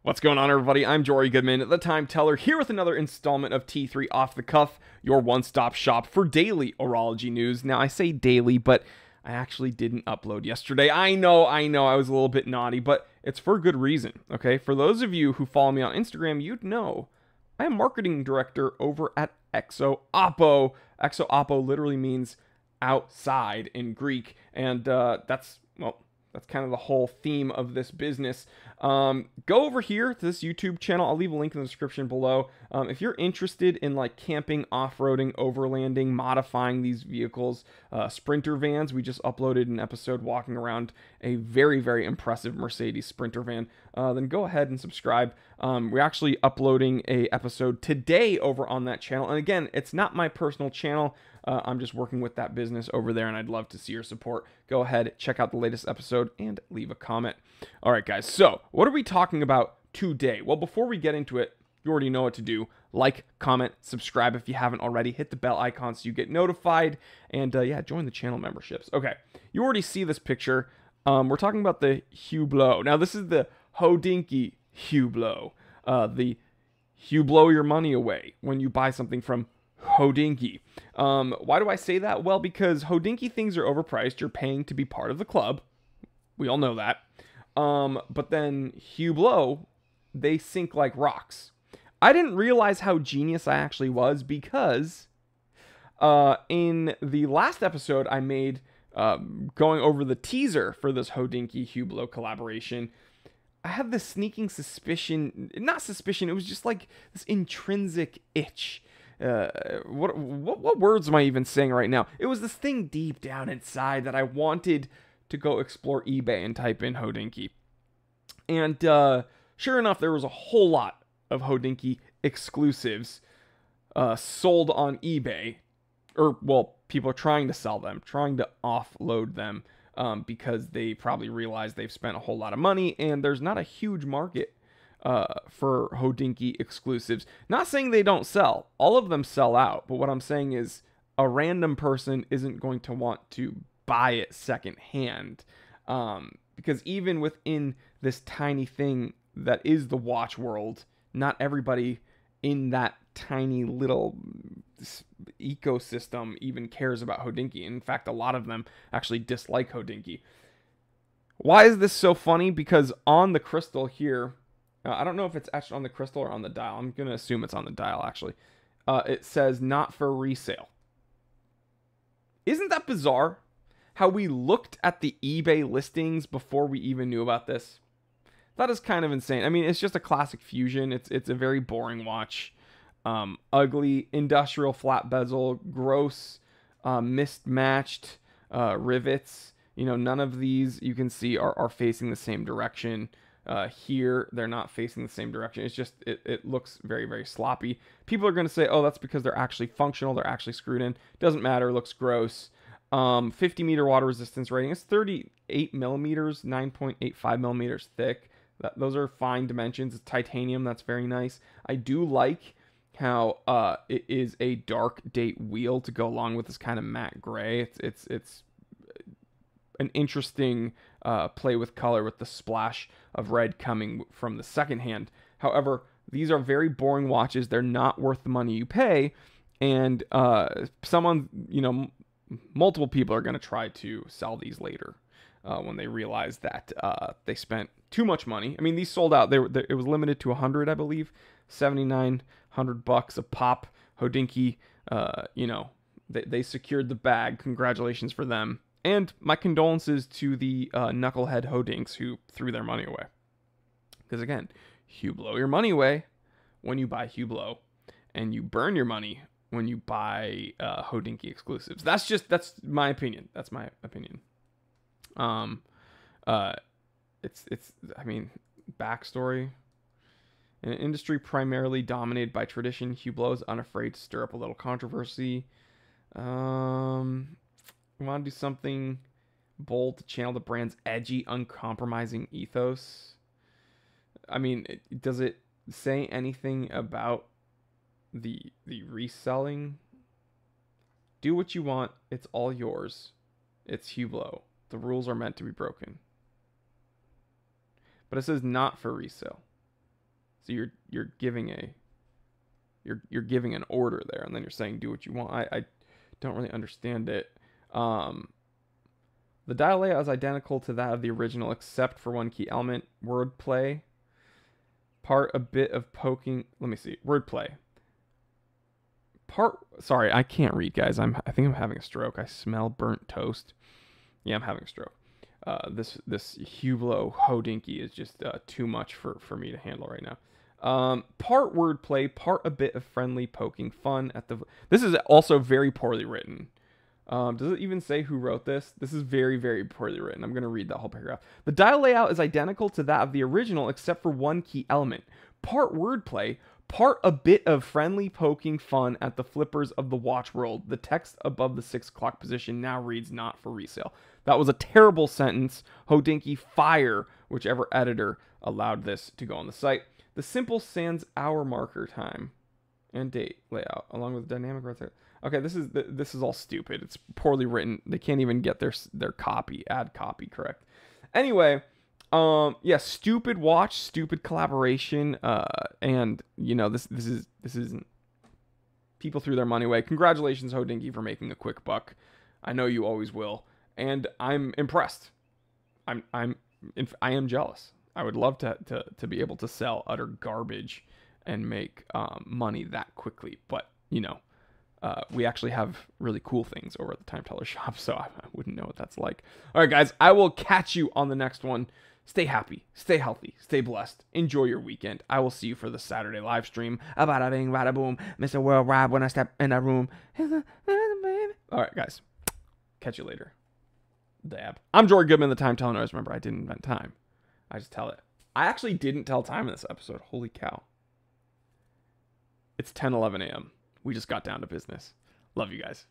What's going on, everybody? I'm Jory Goodman, the Time Teller, here with another installment of T3 Off the Cuff, your one-stop shop for daily horology news. Now, I say daily, but I actually didn't upload yesterday. I know, I was a little bit naughty, but it's for good reason, okay? For those of you who follow me on Instagram, you'd know I am marketing director over at EXO Oppo. EXO Oppo literally means outside in Greek, and that's kind of the whole theme of this business. Go over here to this YouTube channel. I'll leave a link in the description below. If you're interested in like camping, off-roading, overlanding, modifying these vehicles, Sprinter vans, we just uploaded an episode walking around a very, very impressive Mercedes Sprinter van, then go ahead and subscribe. We're actually uploading a episode today over on that channel. And again, it's not my personal channel. I'm just working with that business over there, and I'd love to see your support. Go ahead, check out the latest episode, and leave a comment. All right, guys, so what are we talking about today? Well, before we get into it, you already know what to do. Like, comment, subscribe if you haven't already. Hit the bell icon so you get notified, and yeah, join the channel memberships. Okay, you already see this picture. We're talking about the Hublot. Now, this is the Hodinkee Hublot. The Hublot your money away when you buy something from Hodinkee. Why do I say that? Well, because Hodinkee things are overpriced. You're paying to be part of the club. We all know that. But then Hublot, they sink like rocks. I didn't realize how genius I actually was because in the last episode I made going over the teaser for this Hodinkee Hublot collaboration, I had this sneaking suspicion, not suspicion, it was just like this intrinsic itch. What words am I even saying right now? It was this thing deep down inside that I wanted to go explore eBay and type in Hodinkee. And sure enough, there was a whole lot of Hodinkee exclusives sold on eBay. Or, well, people are trying to sell them, trying to offload them because they probably realize they've spent a whole lot of money and there's not a huge market for Hodinkee exclusives. Not saying they don't sell. All of them sell out. But what I'm saying is a random person isn't going to want to buy it secondhand. Because even within this tiny thing that is the watch world, not everybody in that tiny little ecosystem even cares about Hodinkee. In fact, a lot of them actually dislike Hodinkee. Why is this so funny? Because on the crystal here, I don't know if it's etched on the crystal or on the dial. I'm going to assume it's on the dial, actually. It says, not for resale. Isn't that bizarre? How we looked at the eBay listings before we even knew about this? That is kind of insane. I mean, it's just a classic Fusion. It's a very boring watch. Ugly, industrial flat bezel, gross, mismatched rivets. You know, none of these you can see are facing the same direction. Here they're not facing the same direction. It's just it looks very, very sloppy. People are going to say, oh, that's because they're actually functional, they're actually screwed in. Doesn't matter, looks gross. 50-meter water resistance rating. It's 38 millimeters, 9.85 millimeters thick. Those are fine dimensions. It's titanium. That's very nice. I do like how it is a dark date wheel to go along with this kind of matte gray. It's an interesting play with color with the splash of red coming from the second hand. However, these are very boring watches. They're not worth the money you pay. And someone, you know, multiple people are going to try to sell these later when they realize that they spent too much money. I mean, these sold out. It was limited to 100, I believe, $7,900 a pop. Hodinkee, you know, they secured the bag. Congratulations for them. And my condolences to the knucklehead Hodinks who threw their money away. Because again, you blow your money away when you buy Hublot, and you burn your money when you buy Hodinkee exclusives. That's my opinion. That's my opinion. It's I mean, backstory. In an industry primarily dominated by tradition, Hublot is unafraid to stir up a little controversy. We want to do something bold to channel the brand's edgy, uncompromising ethos. I mean, does it say anything about the reselling? Do what you want. It's all yours. It's Hublot. The rules are meant to be broken. But it says not for resale. So you're giving you're giving an order there, and then you're saying do what you want. I don't really understand it. The dial layout is identical to that of the original, except for one key element: wordplay. Part a bit of poking. Let me see. Wordplay. Sorry, I can't read, guys. I think I'm having a stroke. I smell burnt toast. Yeah, I'm having a stroke. This Hublot Hodinkee is just too much for me to handle right now. Part wordplay, part a bit of friendly poking fun at the. This is also very poorly written. Does it even say who wrote this? This is very, very poorly written. I'm going to read that whole paragraph. The dial layout is identical to that of the original, except for one key element. Part wordplay, part a bit of friendly poking fun at the flippers of the watch world. The text above the 6 o'clock position now reads not for resale. That was a terrible sentence. Hodinkee, fire whichever editor allowed this to go on the site. The simple sans hour marker time and date layout, along with dynamic right there. Okay, this is all stupid. It's poorly written. They can't even get their copy, add copy correct. Anyway, yeah, stupid watch, stupid collaboration, and you know this isn't. People threw their money away. Congratulations, Hodinkee, for making a quick buck. I know you always will, and I'm impressed. I am jealous. I would love to be able to sell utter garbage and make money that quickly, but you know. We actually have really cool things over at the Time Teller shop, so I wouldn't know what that's like. All right, guys, I will catch you on the next one. Stay happy, stay healthy, stay blessed. Enjoy your weekend. I will see you for the Saturday live stream. Bada bing, bada boom. Mr. Worldwide when I step in that room. All right, guys. Catch you later. Dab. I'm Jory Goodman, the Time Teller. Remember, I didn't invent time. I just tell it. I actually didn't tell time in this episode. Holy cow. It's 10:11 a.m. We just got down to business. Love you guys.